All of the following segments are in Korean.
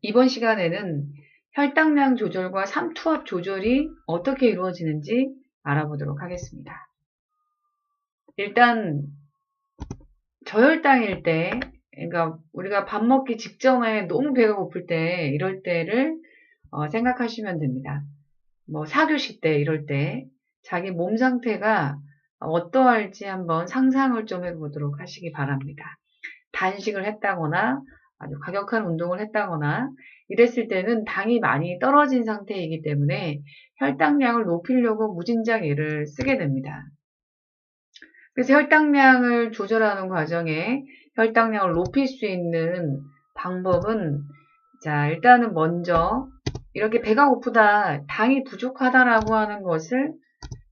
이번 시간에는 혈당량 조절과 삼투압 조절이 어떻게 이루어지는지 알아보도록 하겠습니다. 일단 저혈당일 때, 그러니까 우리가 밥 먹기 직전에 너무 배가 고플 때, 이럴 때를 생각하시면 됩니다. 뭐 사교시 때 이럴 때 자기 몸 상태가 어떠할지 한번 상상을 좀 해보도록 하시기 바랍니다. 단식을 했다거나 아주 과격한 운동을 했다거나 이랬을 때는 당이 많이 떨어진 상태이기 때문에 혈당량을 높이려고 무진장 애를 쓰게 됩니다. 그래서 혈당량을 조절하는 과정에 혈당량을 높일 수 있는 방법은, 자, 일단은 먼저 이렇게 배가 고프다, 당이 부족하다라고 하는 것을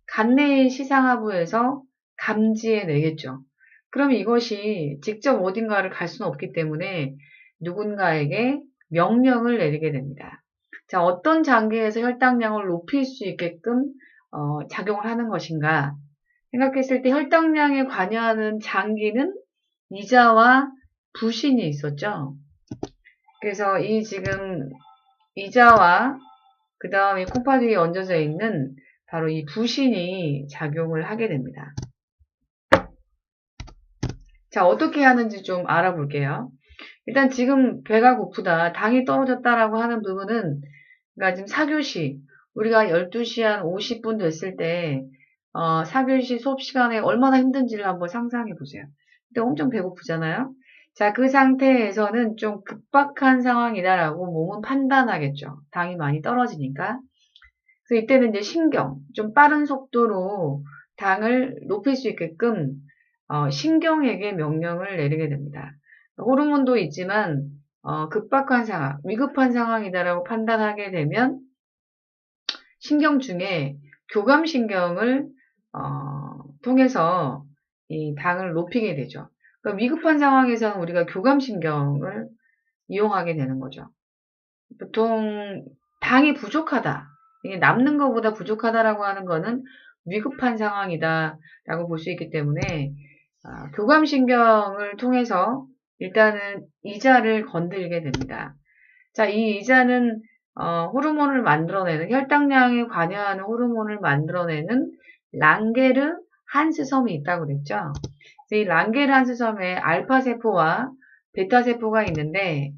간내 시상하부에서 감지해 내겠죠. 그럼 이것이 직접 어딘가를 갈 수는 없기 때문에 누군가에게 명령을 내리게 됩니다. 자, 어떤 장기에서 혈당량을 높일 수 있게끔 작용을 하는 것인가 생각했을 때 혈당량에 관여하는 장기는 이자와 부신이 있었죠. 그래서 이 지금 이자와 그 다음에 콩팥 위에 얹어져 있는 바로 이 부신이 작용을 하게 됩니다. 자, 어떻게 하는지 좀 알아볼게요. 일단 지금 배가 고프다, 당이 떨어졌다라고 하는 부분은, 그러니까 지금 사교시, 우리가 12시 한 50분 됐을 때, 사교시 수업 시간에 얼마나 힘든지를 한번 상상해 보세요. 그때 엄청 배고프잖아요? 자, 그 상태에서는 좀 급박한 상황이다라고 몸은 판단하겠죠. 당이 많이 떨어지니까. 그래서 이때는 이제 신경, 좀 빠른 속도로 당을 높일 수 있게끔 신경에게 명령을 내리게 됩니다. 호르몬도 있지만 급박한 상황, 위급한 상황이다라고 판단하게 되면 신경 중에 교감신경을 통해서 이 당을 높이게 되죠. 그러니까 위급한 상황에서는 우리가 교감신경을 이용하게 되는 거죠. 보통 당이 부족하다, 이게 남는 것보다 부족하다라고 하는 거는 위급한 상황이다라고 볼 수 있기 때문에 교감신경을 통해서 일단은 이자를 건들게 됩니다. 자, 이 이자는 호르몬을 만들어내는, 혈당량에 관여하는 호르몬을 만들어내는 랑게르 한스섬이 있다고 그랬죠. 이 랑게르 한스섬에 알파세포와 베타세포가 있는데,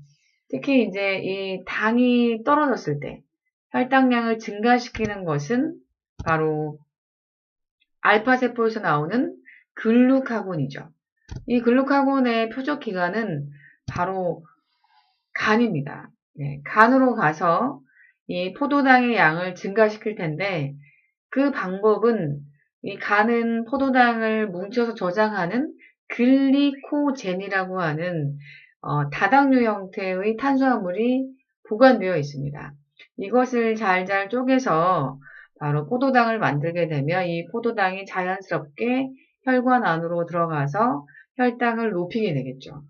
특히 이제 이 당이 떨어졌을 때 혈당량을 증가시키는 것은 바로 알파세포에서 나오는 글루카곤이죠. 이 글루카곤의 표적 기관은 바로 간입니다. 네, 간으로 가서 이 포도당의 양을 증가시킬 텐데, 그 방법은 이 간은 포도당을 뭉쳐서 저장하는 글리코젠이라고 하는 다당류 형태의 탄수화물이 보관되어 있습니다. 이것을 잘잘 쪼개서 바로 포도당을 만들게 되면 이 포도당이 자연스럽게 혈관 안으로 들어가서 혈당을 높이게 되겠죠.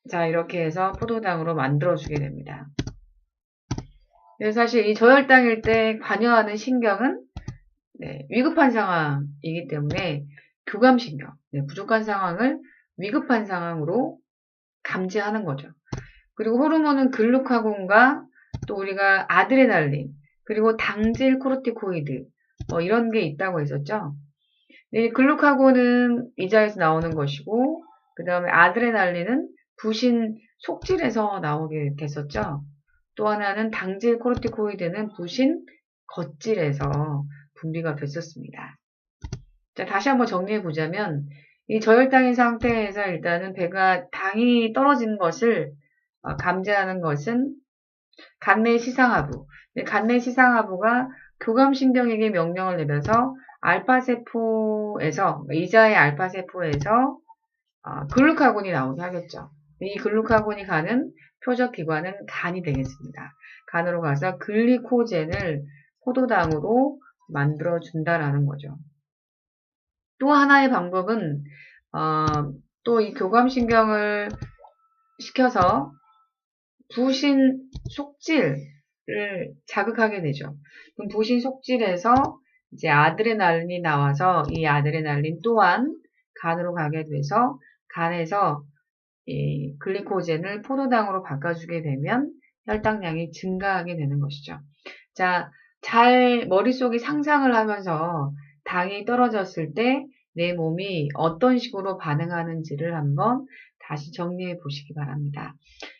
자, 이렇게 해서 포도당으로 만들어주게 됩니다. 그래서 사실 이 저혈당일 때 관여하는 신경은 위급한 상황이기 때문에 교감신경, 부족한 상황을 위급한 상황으로 감지하는 거죠. 그리고 호르몬은 글루카곤과 또 우리가 아드레날린, 그리고 당질 코르티코이드 이런 게 있다고 했었죠. 이 글루카곤은 이자에서 나오는 것이고, 그 다음에 아드레날린은 부신 속질에서 나오게 됐었죠. 또 하나는 당질 코르티코이드는 부신 겉질에서 분비가 됐었습니다. 자, 다시 한번 정리해 보자면, 이 저혈당인 상태에서 일단은 배가 당이 떨어지는 것을 감지하는 것은 간내 시상하부. 간내 시상하부가 교감신경에게 명령을 내려서 알파세포에서, 이자의 알파세포에서 글루카곤이 나오게 하겠죠. 이 글루카곤이 가는 표적 기관은 간이 되겠습니다. 간으로 가서 글리코젠을 포도당으로 만들어준다라는 거죠. 또 하나의 방법은 또 이 교감신경을 시켜서 부신 속질을 자극하게 되죠. 그럼 부신 속질에서 이제 아드레날린이 나와서 이 아드레날린 또한 간으로 가게 돼서 간에서 이 글리코젠을 포도당으로 바꿔주게 되면 혈당량이 증가하게 되는 것이죠. 자, 잘 머릿속에 상상을 하면서 당이 떨어졌을 때 내 몸이 어떤 식으로 반응하는지를 한번 다시 정리해 보시기 바랍니다.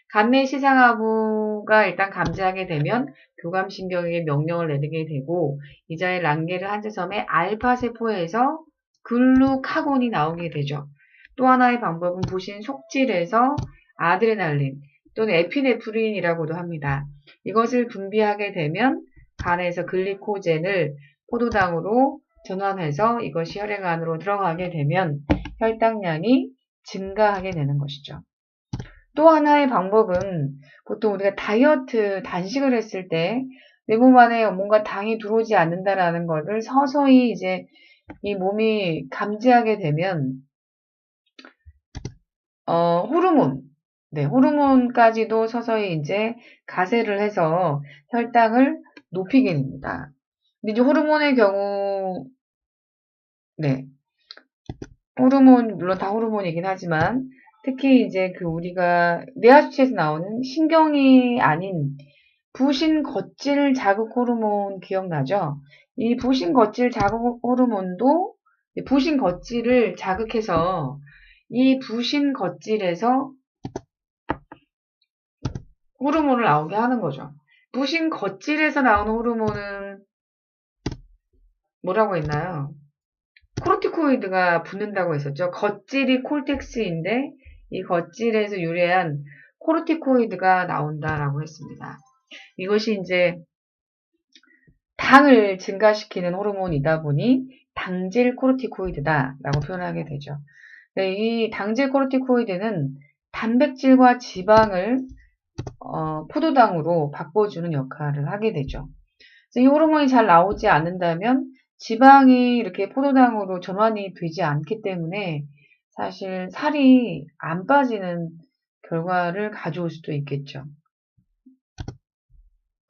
간내 시상하부가 일단 감지하게 되면 교감신경에게 명령을 내리게 되고 이자의 란게르 한세섬의 알파세포에서 글루카곤이 나오게 되죠. 또 하나의 방법은 부신 속질에서 아드레날린 또는 에피네프린이라고도 합니다. 이것을 분비하게 되면 간에서 글리코젠을 포도당으로 전환해서 이것이 혈액 안으로 들어가게 되면 혈당량이 증가하게 되는 것이죠. 또 하나의 방법은 보통 우리가 다이어트, 단식을 했을 때 내 몸 안에 뭔가 당이 들어오지 않는다라는 것을 서서히 이제 이 몸이 감지하게 되면 호르몬, 호르몬까지도 서서히 이제 가세를 해서 혈당을 높이게 됩니다. 근데 이제 호르몬의 경우, 호르몬, 물론 다 호르몬이긴 하지만, 특히 이제 그 우리가 뇌하 수치에서 나오는 신경이 아닌 부신 거칠 자극 호르몬 기억나죠? 이 부신 거칠 자극 호르몬도 부신 거칠을 자극해서 이 부신 거칠에서 호르몬을 나오게 하는 거죠. 부신 거칠에서 나오는 호르몬은 뭐라고 했나요? 코르티코이드가 붙는다고 했었죠. 겉질이 콜텍스인데 이 겉질에서 유래한 코르티코이드가 나온다라고 했습니다. 이것이 이제 당을 증가시키는 호르몬이다 보니 당질 코르티코이드다라고 표현하게 되죠. 이 당질 코르티코이드는 단백질과 지방을 포도당으로 바꿔주는 역할을 하게 되죠. 이 호르몬이 잘 나오지 않는다면 지방이 이렇게 포도당으로 전환이 되지 않기 때문에 사실 살이 안 빠지는 결과를 가져올 수도 있겠죠.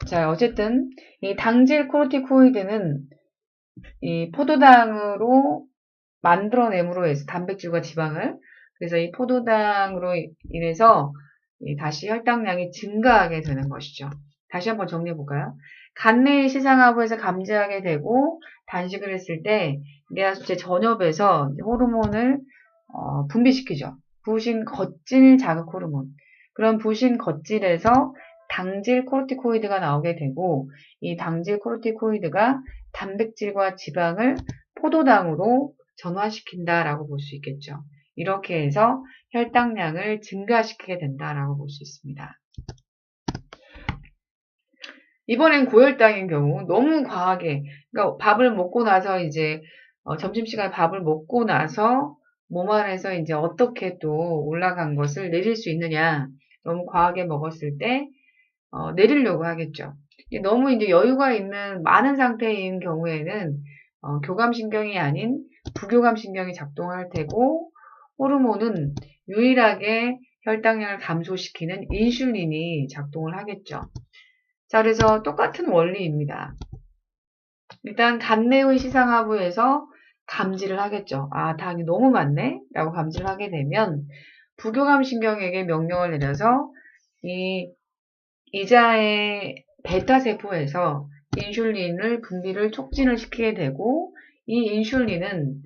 자, 어쨌든 이 당질 코르티코이드는 이 포도당으로 만들어냄으로 해서 단백질과 지방을 그래서 이 포도당으로 인해서 다시 혈당량이 증가하게 되는 것이죠. 다시 한번 정리해 볼까요? 간내 시상하부에서 감지하게 되고 단식을 했을 때 뇌하수체 전엽에서 호르몬을 분비시키죠. 부신 겉질 자극 호르몬. 그런 부신 겉질에서 당질 코르티코이드가 나오게 되고 이 당질 코르티코이드가 단백질과 지방을 포도당으로 전환시킨다라고 볼 수 있겠죠. 이렇게 해서 혈당량을 증가시키게 된다라고 볼 수 있습니다. 이번엔 고혈당인 경우 너무 과하게, 그러니까 밥을 먹고 나서 이제 점심시간에 밥을 먹고 나서 몸 안에서 이제 어떻게 또 올라간 것을 내릴 수 있느냐, 너무 과하게 먹었을 때 내리려고 하겠죠. 너무 이제 여유가 있는 많은 상태인 경우에는 교감신경이 아닌 부교감신경이 작동할 테고 호르몬은 유일하게 혈당량을 감소시키는 인슐린이 작동을 하겠죠. 자, 그래서 똑같은 원리입니다. 일단 간내의 시상하부에서 감지를 하겠죠. 아, 당이 너무 많네? 라고 감지를 하게 되면 부교감신경에게 명령을 내려서 이 이자의 베타세포에서 인슐린을 분비를 촉진을 시키게 되고 이 인슐린은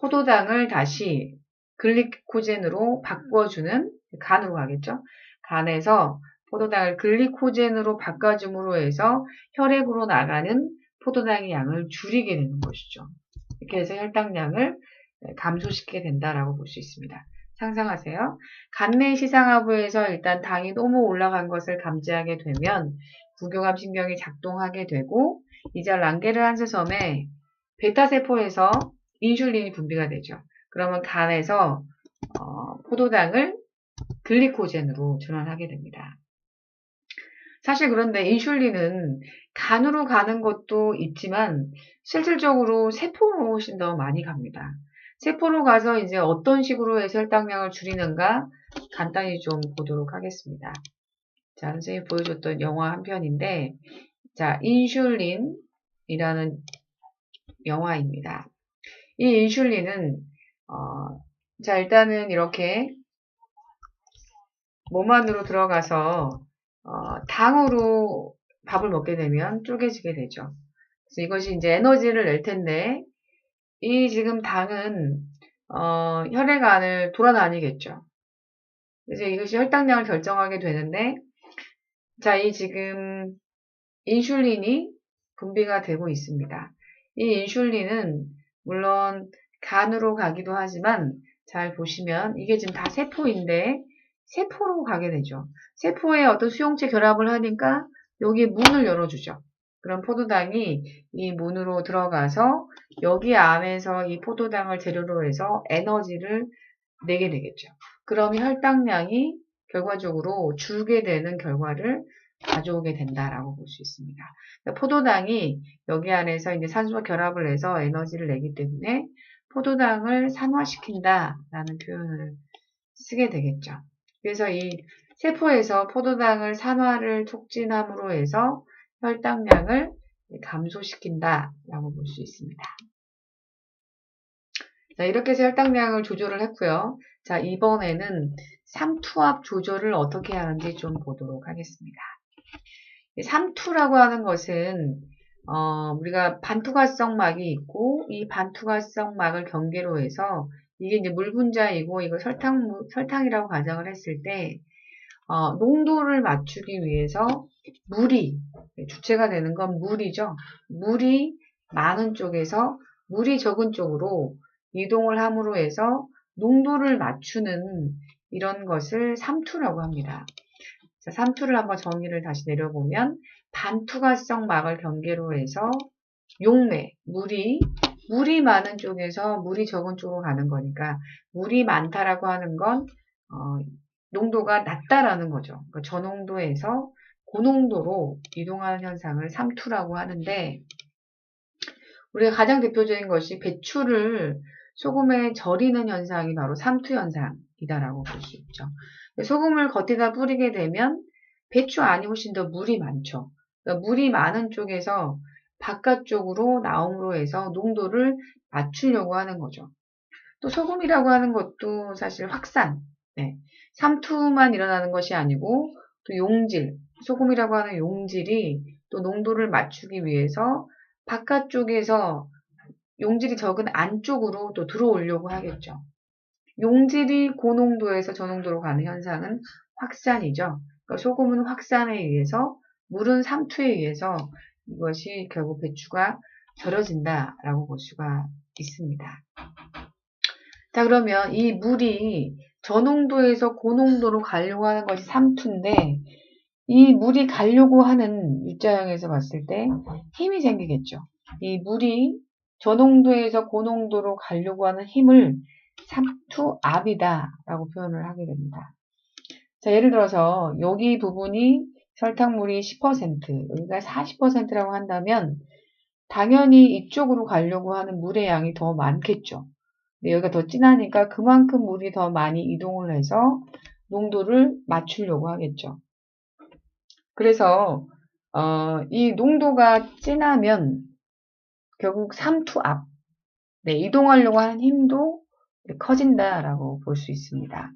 포도당을 다시 글리코젠으로 바꿔주는 간으로 가겠죠. 간에서 포도당을 글리코젠으로 바꿔줌으로 해서 혈액으로 나가는 포도당의 양을 줄이게 되는 것이죠. 이렇게 해서 혈당량을 감소시키게 된다라고 볼 수 있습니다. 상상하세요. 간내 시상하부에서 일단 당이 너무 올라간 것을 감지하게 되면 부교감신경이 작동하게 되고 이제 란게르 한세섬의 베타세포에서 인슐린이 분비가 되죠. 그러면 간에서 포도당을 글리코젠으로 전환하게 됩니다. 사실 그런데 인슐린은 간으로 가는 것도 있지만 실질적으로 세포로 훨씬 더 많이 갑니다. 세포로 가서 이제 어떤 식으로 해서 혈당량을 줄이는가 간단히 좀 보도록 하겠습니다. 자, 선생님이 보여줬던 영화 한 편인데, 자, 인슐린이라는 영화입니다. 이 인슐린은, 자, 일단은 이렇게 몸 안으로 들어가서 당으로 밥을 먹게 되면 쪼개지게 되죠. 그래서 이것이 이제 에너지를 낼 텐데 이 지금 당은 혈액 안을 돌아다니겠죠. 그래서 이것이 혈당량을 결정하게 되는데 자, 이 지금 인슐린이 분비가 되고 있습니다. 이 인슐린은 물론 간으로 가기도 하지만 잘 보시면 이게 지금 다 세포인데 세포로 가게 되죠. 세포에 어떤 수용체 결합을 하니까 여기 문을 열어주죠. 그럼 포도당이 이 문으로 들어가서 여기 안에서 이 포도당을 재료로 해서 에너지를 내게 되겠죠. 그럼 혈당량이 결과적으로 줄게 되는 결과를 가져오게 된다라고 볼 수 있습니다. 그러니까 포도당이 여기 안에서 이제 산소와 결합을 해서 에너지를 내기 때문에 포도당을 산화시킨다라는 표현을 쓰게 되겠죠. 그래서 이 세포에서 포도당을 산화를 촉진함으로 해서 혈당량을 감소시킨다라고 볼 수 있습니다. 자, 이렇게 해서 혈당량을 조절을 했고요. 자, 이번에는 삼투압 조절을 어떻게 하는지 좀 보도록 하겠습니다. 삼투라고 하는 것은 우리가 반투과성 막이 있고 이 반투과성 막을 경계로 해서 이게 이제 물 분자이고 이거 설탕이라고 가정을 했을 때 농도를 맞추기 위해서 물이 주체가 되는 건 물이죠. 물이 많은 쪽에서 물이 적은 쪽으로 이동을 함으로 해서 농도를 맞추는 이런 것을 삼투라고 합니다. 자, 삼투를 한번 정의를 다시 내려보면 반투과성 막을 경계로 해서 용매, 물이 많은 쪽에서 물이 적은 쪽으로 가는 거니까 물이 많다라고 하는 건 농도가 낮다라는 거죠. 그러니까 저농도에서 고농도로 이동하는 현상을 삼투라고 하는데 우리가 가장 대표적인 것이 배추를 소금에 절이는 현상이 바로 삼투 현상이다라고 볼 수 있죠. 소금을 겉에다 뿌리게 되면 배추 안이 훨씬 더 물이 많죠. 그러니까 물이 많은 쪽에서 바깥쪽으로 나옴으로 해서 농도를 맞추려고 하는 거죠. 또 소금이라고 하는 것도 사실 확산, 삼투만 일어나는 것이 아니고 또 용질, 소금이라고 하는 용질이 또 농도를 맞추기 위해서 바깥쪽에서 용질이 적은 안쪽으로 또 들어오려고 하겠죠. 용질이 고농도에서 저농도로 가는 현상은 확산이죠. 그러니까 소금은 확산에 의해서, 물은 삼투에 의해서 이것이 결국 배추가 절여진다라고 볼 수가 있습니다. 자, 그러면 이 물이 저농도에서 고농도로 가려고 하는 것이 삼투인데 이 물이 가려고 하는 U자형에서 봤을 때 힘이 생기겠죠. 이 물이 저농도에서 고농도로 가려고 하는 힘을 삼투압이다 라고 표현을 하게 됩니다. 자, 예를 들어서 여기 부분이 설탕물이 10%, 여기가 40%라고 한다면 당연히 이쪽으로 가려고 하는 물의 양이 더 많겠죠. 여기가 더 진하니까 그만큼 물이 더 많이 이동을 해서 농도를 맞추려고 하겠죠. 그래서 이 농도가 진하면 결국 삼투압, 이동하려고 하는 힘도 커진다라고 볼 수 있습니다.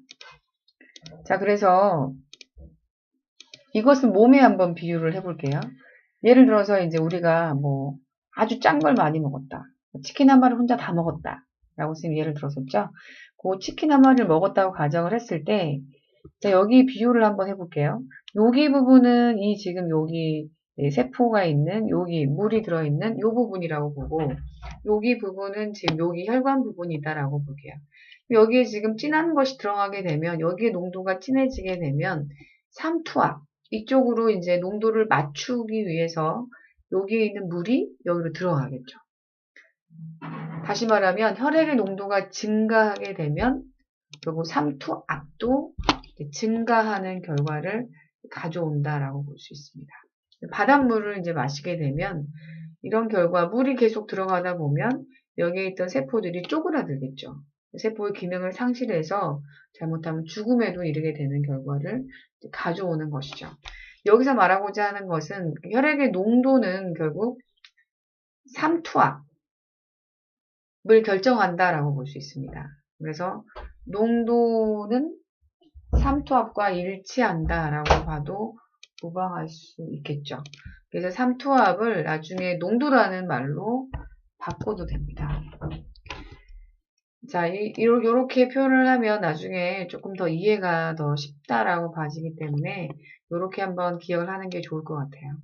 자, 그래서 이것은 몸에 한번 비유를 해볼게요. 예를 들어서 이제 우리가 뭐 아주 짠 걸 많이 먹었다. 치킨 한 마리 혼자 다 먹었다. 라고 지금 예를 들었었죠. 그 치킨 한 마리를 먹었다고 가정을 했을 때, 자, 여기 비유를 한번 해볼게요. 여기 부분은 이 지금 여기 세포가 있는 여기 물이 들어있는 이 부분이라고 보고 여기 부분은 지금 여기 혈관 부분이다라고 볼게요. 여기에 지금 진한 것이 들어가게 되면 여기에 농도가 진해지게 되면 삼투압 이쪽으로 이제 농도를 맞추기 위해서 여기에 있는 물이 여기로 들어가겠죠. 다시 말하면 혈액의 농도가 증가하게 되면 결국 삼투압도 증가하는 결과를 가져온다라고 볼 수 있습니다. 바닷물을 이제 마시게 되면 이런 결과 물이 계속 들어가다 보면 여기에 있던 세포들이 쪼그라들겠죠. 세포의 기능을 상실해서 잘못하면 죽음에도 이르게 되는 결과를 가져오는 것이죠. 여기서 말하고자 하는 것은 혈액의 농도는 결국 삼투압을 결정한다라고 볼 수 있습니다. 그래서 농도는 삼투압과 일치한다라고 봐도 무방할 수 있겠죠. 그래서 삼투압을 나중에 농도라는 말로 바꿔도 됩니다. 자, 요렇게 표현을 하면 나중에 조금 더 이해가 더 쉽다라고 봐지기 때문에 요렇게 한번 기억을 하는 게 좋을 것 같아요.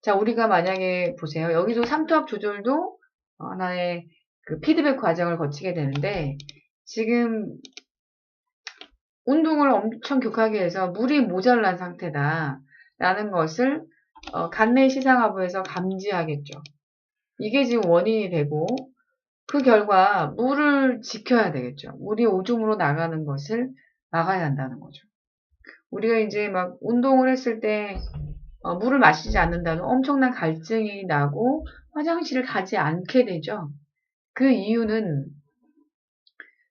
자, 우리가 만약에 보세요. 여기도 삼투압 조절도 하나의 그 피드백 과정을 거치게 되는데 지금 운동을 엄청 격하게 해서 물이 모자란 상태다 라는 것을 간내 시상하부에서 감지하겠죠. 이게 지금 원인이 되고 그 결과 물을 지켜야 되겠죠. 물이 오줌으로 나가는 것을 막아야 한다는 거죠. 우리가 이제 막 운동을 했을 때 물을 마시지 않는다는 엄청난 갈증이 나고 화장실을 가지 않게 되죠. 그 이유는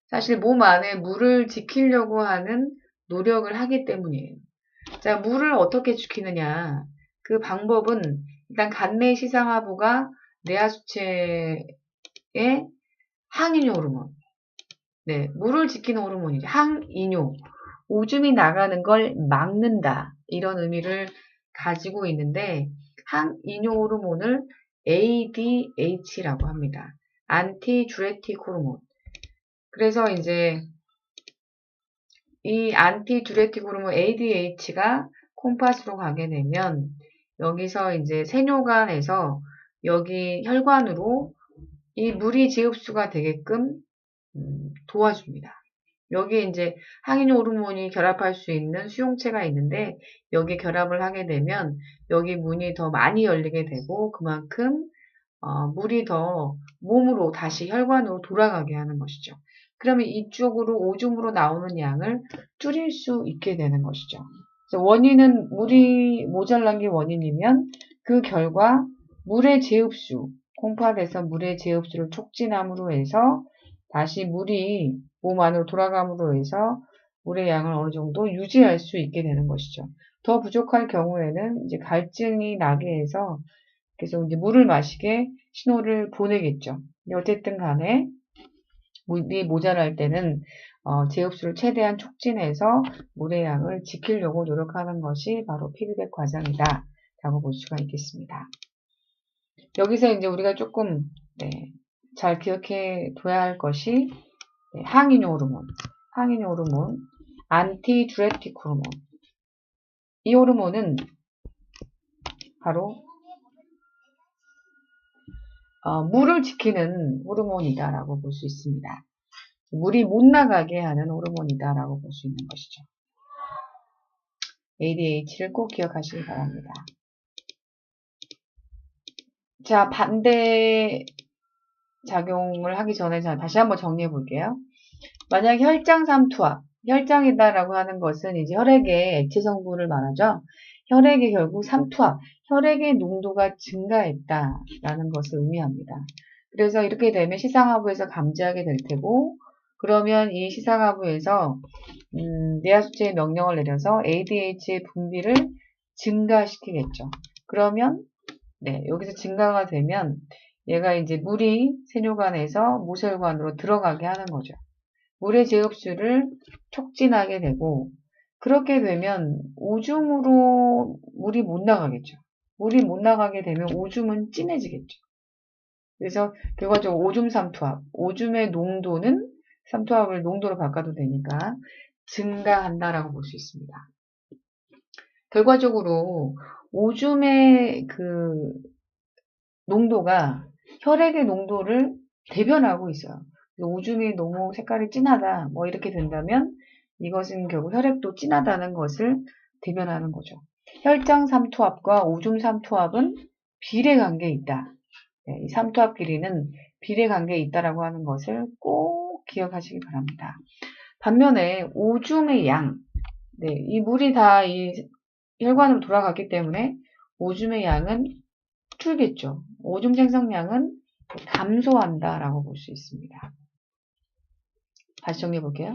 사실 몸 안에 물을 지키려고 하는 노력을 하기 때문이에요. 자, 물을 어떻게 지키느냐. 그 방법은 일단 간내 시상하부가 뇌하수체의 항이뇨 호르몬. 네, 물을 지키는 호르몬이죠. 항이뇨. 오줌이 나가는 걸 막는다. 이런 의미를 가지고 있는데 항이뇨 호르몬을 ADH라고 합니다. 안티듀레틱 호르몬. 그래서 이제 이 안티듀레틱 호르몬 ADH가 콩팥으로 가게 되면 여기서 이제 세뇨관에서 여기 혈관으로 이 물이 지흡수가 되게끔 도와줍니다. 여기에 이제 항인 호르몬이 결합할 수 있는 수용체가 있는데 여기에 결합을 하게 되면 여기 문이 더 많이 열리게 되고 그만큼 물이 더 몸으로 다시 혈관으로 돌아가게 하는 것이죠. 그러면 이쪽으로 오줌으로 나오는 양을 줄일 수 있게 되는 것이죠. 그래서 원인은 물이 모자란 게 원인이면 그 결과 물의 재흡수, 콩팥에서 물의 재흡수를 촉진함으로 해서 다시 물이 몸 안으로 돌아감으로 해서 물의 양을 어느 정도 유지할 수 있게 되는 것이죠. 더 부족할 경우에는 이제 갈증이 나게 해서 계속 이제 물을 마시게 신호를 보내겠죠. 어쨌든 간에 물이 모자랄 때는 재흡수를 최대한 촉진해서 물의 양을 지키려고 노력하는 것이 바로 피드백 과정이다 라고 볼 수가 있겠습니다. 여기서 이제 우리가 조금 잘 기억해 둬야 할 것이 항이뇨 호르몬, 안티듀레틱 호르몬. 이 호르몬은 바로 물을 지키는 호르몬이다라고 볼 수 있습니다. 물이 못 나가게 하는 호르몬이다라고 볼 수 있는 것이죠. ADH를 꼭 기억하시기 바랍니다. 자, 반대 작용을 하기 전에 다시 한번 정리해 볼게요. 만약 혈장 삼투압, 혈장이다라고 하는 것은 이제 혈액의 액체 성분을 말하죠. 혈액이 결국 삼투압, 혈액의 농도가 증가했다라는 것을 의미합니다. 그래서 이렇게 되면 시상하부에서 감지하게 될 테고, 그러면 이 시상하부에서 뇌하수체에 명령을 내려서 ADH의 분비를 증가시키겠죠. 그러면 여기서 증가가 되면 얘가 이제 물이 세뇨관에서 모세혈관으로 들어가게 하는 거죠. 물의 재흡수를 촉진하게 되고 그렇게 되면 오줌으로 물이 못 나가겠죠. 물이 못 나가게 되면 오줌은 진해지겠죠. 그래서 결과적으로 오줌 삼투압, 오줌의 농도는 삼투압을 농도로 바꿔도 되니까 증가한다라고 볼 수 있습니다. 결과적으로 오줌의 그 농도가 혈액의 농도를 대변하고 있어요. 오줌이 너무 색깔이 진하다, 뭐 이렇게 된다면 이것은 결국 혈액도 진하다는 것을 대변하는 거죠. 혈장 삼투압과 오줌 삼투압은 비례관계에 있다. 이 삼투압 길이는 비례관계에 있다라고 하는 것을 꼭 기억하시기 바랍니다. 반면에 오줌의 양, 이 물이 다 이 혈관으로 돌아갔기 때문에 오줌의 양은 줄겠죠. 오줌 생성량은 감소한다라고 볼 수 있습니다. 다시 정리해 볼게요.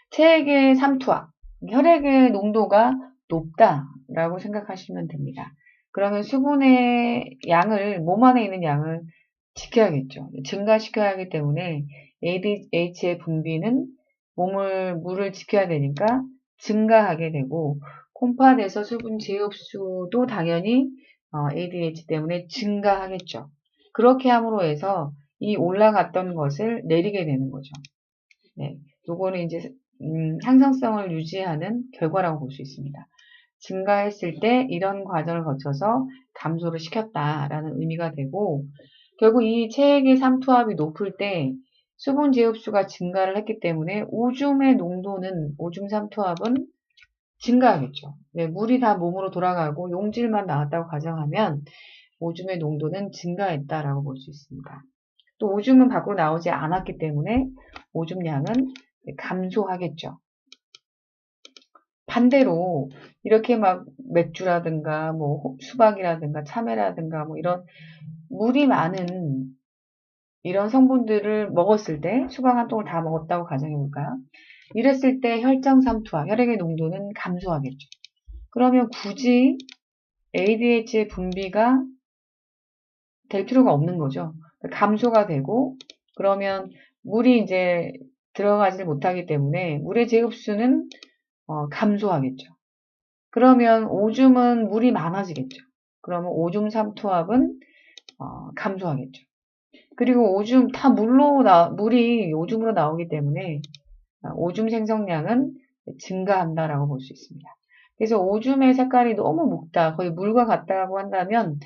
체액의 삼투압, 혈액의 농도가 높다라고 생각하시면 됩니다. 그러면 수분의 양을, 몸 안에 있는 양을 지켜야겠죠. 증가시켜야 하기 때문에 ADH의 분비는 물을 지켜야 되니까 증가하게 되고 콩팥에서 수분 재흡수도 당연히 ADH 때문에 증가하겠죠. 그렇게 함으로 해서 이 올라갔던 것을 내리게 되는 거죠. 네, 요거는 이제 향상성을 유지하는 결과라고 볼 수 있습니다. 증가했을 때 이런 과정을 거쳐서 감소를 시켰다라는 의미가 되고 결국 이 체액의 삼투압이 높을 때 수분 재흡수가 증가를 했기 때문에 오줌의 농도는 오줌 삼투압은 증가하겠죠. 네, 물이 다 몸으로 돌아가고 용질만 나왔다고 가정하면 오줌의 농도는 증가했다라고 볼 수 있습니다. 또 오줌은 밖으로 나오지 않았기 때문에 오줌량은 감소하겠죠. 반대로 이렇게 막 맥주라든가 뭐 수박이라든가 참외라든가 뭐 이런 물이 많은 이런 성분들을 먹었을 때 수박 한 통을 다 먹었다고 가정해 볼까요? 이랬을 때 혈장 삼투압, 혈액의 농도는 감소하겠죠. 그러면 굳이 ADH의 분비가 될 필요가 없는 거죠. 감소가 되고 그러면 물이 이제 들어가지 못하기 때문에 물의 재흡수는 감소하겠죠. 그러면 오줌은 물이 많아지겠죠. 그러면 오줌 삼투압은 감소하겠죠. 그리고 오줌 다 물이 오줌으로 나오기 때문에 오줌 생성량은 증가한다라고 볼 수 있습니다. 그래서 오줌의 색깔이 너무 묵다, 거의 물과 같다고 한다면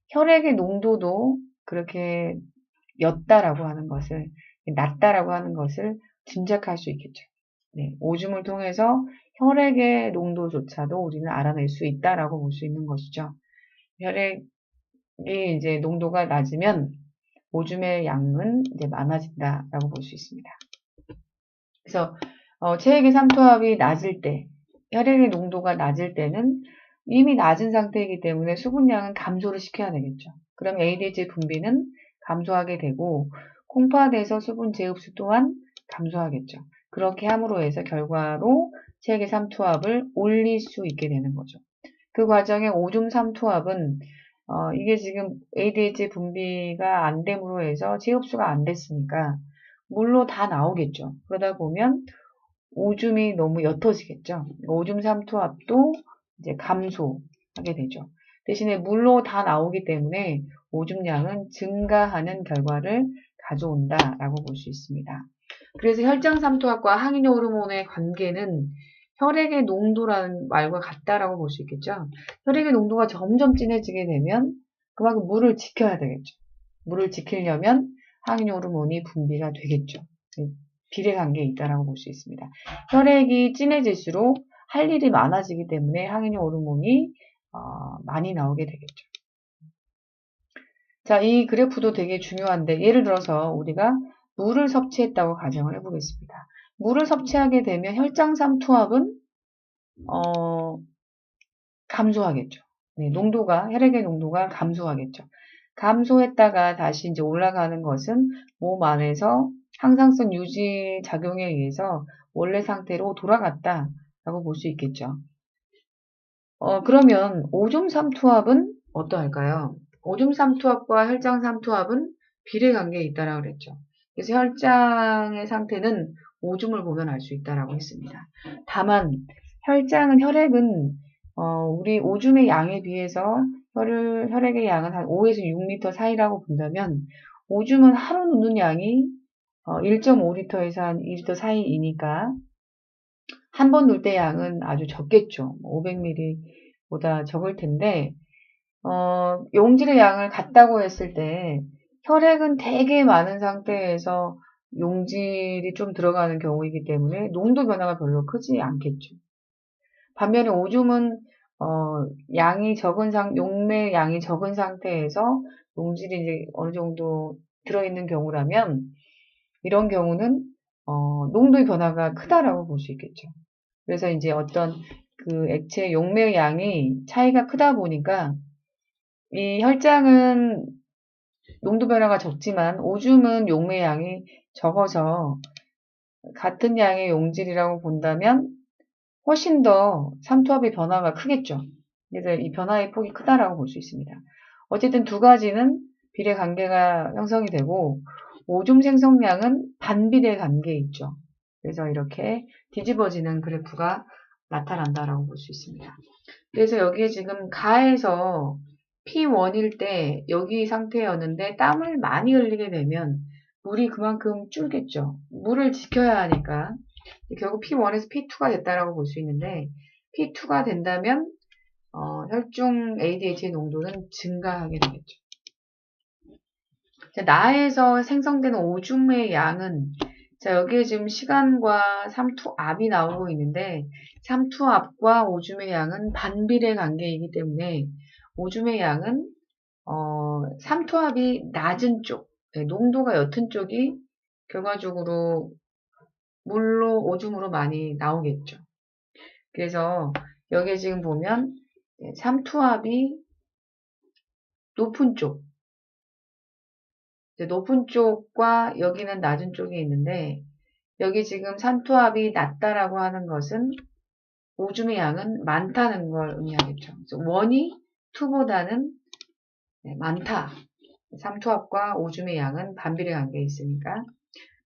혈액의 농도도 그렇게 옅다라고 하는 것을, 낮다라고 하는 것을 짐작할 수 있겠죠. 네, 오줌을 통해서 혈액의 농도조차도 우리는 알아낼 수 있다라고 볼 수 있는 것이죠. 혈액이 이제 농도가 낮으면 오줌의 양은 이제 많아진다라고 볼 수 있습니다. 그래서 체액의 삼투압이 낮을 때, 혈액의 농도가 낮을 때는 이미 낮은 상태이기 때문에 수분량은 감소를 시켜야 되겠죠. 그럼 ADH 분비는 감소하게 되고 콩팥에서 수분 재흡수 또한 감소하겠죠. 그렇게 함으로 해서 결과로 체액의 삼투압을 올릴 수 있게 되는 거죠. 그 과정에 오줌 삼투압은 이게 지금 ADH 분비가 안 됨으로 해서 재흡수가 안 됐으니까 물로 다 나오겠죠. 그러다 보면 오줌이 너무 옅어지겠죠. 오줌 삼투압도 이제 감소하게 되죠. 대신에 물로 다 나오기 때문에 오줌량은 증가하는 결과를 가져온다라고 볼 수 있습니다. 그래서 혈장 삼투압과 항인 호르몬의 관계는 혈액의 농도라는 말과 같다라고 볼 수 있겠죠. 혈액의 농도가 점점 진해지게 되면 그만큼 물을 지켜야 되겠죠. 물을 지키려면 항인 호르몬이 분비가 되겠죠. 비례관계에 있다라고 볼 수 있습니다. 혈액이 진해질수록 할 일이 많아지기 때문에 항인 호르몬이 많이 나오게 되겠죠. 자, 이 그래프도 되게 중요한데 예를 들어서 우리가 물을 섭취했다고 가정을 해보겠습니다. 물을 섭취하게 되면 혈장 삼투압은 감소하겠죠. 네, 혈액의 농도가 감소하겠죠. 감소했다가 다시 이제 올라가는 것은 몸 안에서 항상성 유지 작용에 의해서 원래 상태로 돌아갔다라고 볼 수 있겠죠. 그러면 오줌 삼투압은 어떠할까요? 오줌 삼투압과 혈장 삼투압은 비례관계에 있다라고 그랬죠. 그래서 혈장의 상태는 오줌을 보면 알 수 있다라고 했습니다. 다만 혈액은 우리 오줌의 양에 비해서 혈액의 양은 한 5에서 6리터 사이라고 본다면 오줌은 하루 누는 양이 1.5리터에서 한 2리터 사이이니까 한 번 누을 때 양은 아주 적겠죠. 500ml보다 적을 텐데 용질의 양을 같다고 했을 때 혈액은 되게 많은 상태에서 용질이 좀 들어가는 경우이기 때문에 농도 변화가 별로 크지 않겠죠. 반면에 오줌은 용매 양이 적은 상태에서 용질이 이제 어느 정도 들어있는 경우라면 이런 경우는 농도의 변화가 크다라고 볼 수 있겠죠. 그래서 이제 어떤 그 액체 용매 양이 차이가 크다 보니까 이 혈장은 농도 변화가 적지만 오줌은 용매 양이 적어서 같은 양의 용질이라고 본다면 훨씬 더 삼투압의 변화가 크겠죠. 그래서 이 변화의 폭이 크다라고 볼 수 있습니다. 어쨌든 두 가지는 비례 관계가 형성이 되고 오줌 생성량은 반비례 관계에 있죠. 그래서 이렇게 뒤집어지는 그래프가 나타난다라고 볼 수 있습니다. 그래서 여기에 지금 가에서 P1일 때 여기 상태였는데 땀을 많이 흘리게 되면 물이 그만큼 줄겠죠. 물을 지켜야 하니까 결국 P1에서 P2가 됐다라고 볼 수 있는데 P2가 된다면 혈중 ADH의 농도는 증가하게 되겠죠. 나에서 생성되는 오줌의 양은 자 여기에 지금 시간과 삼투압이 나오고 있는데 삼투압과 오줌의 양은 반비례 관계이기 때문에 오줌의 양은 삼투압이 낮은 쪽, 농도가 옅은 쪽이 결과적으로 물로 오줌으로 많이 나오겠죠. 그래서 여기에 지금 보면 삼투압이 높은 쪽, 높은 쪽과 여기는 낮은 쪽이 있는데 여기 지금 삼투압이 낮다라고 하는 것은 오줌의 양은 많다는 걸 의미하겠죠. 그래서 원이 2보다는 많다. 삼투압과 오줌의 양은 반비례 관계에 있으니까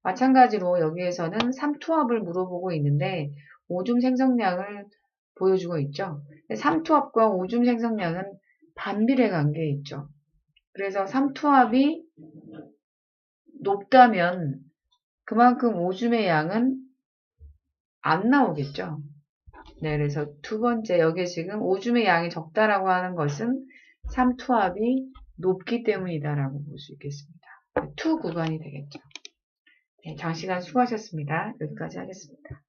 마찬가지로 여기에서는 삼투압을 물어보고 있는데 오줌 생성량을 보여주고 있죠. 삼투압과 오줌 생성량은 반비례 관계에 있죠. 그래서 삼투압이 높다면 그만큼 오줌의 양은 안 나오겠죠. 네, 그래서 두 번째 여기에 지금 오줌의 양이 적다라고 하는 것은 삼투압이 높기 때문이다라고 볼 수 있겠습니다. 투 구간이 되겠죠. 네, 장시간 수고하셨습니다. 여기까지 하겠습니다.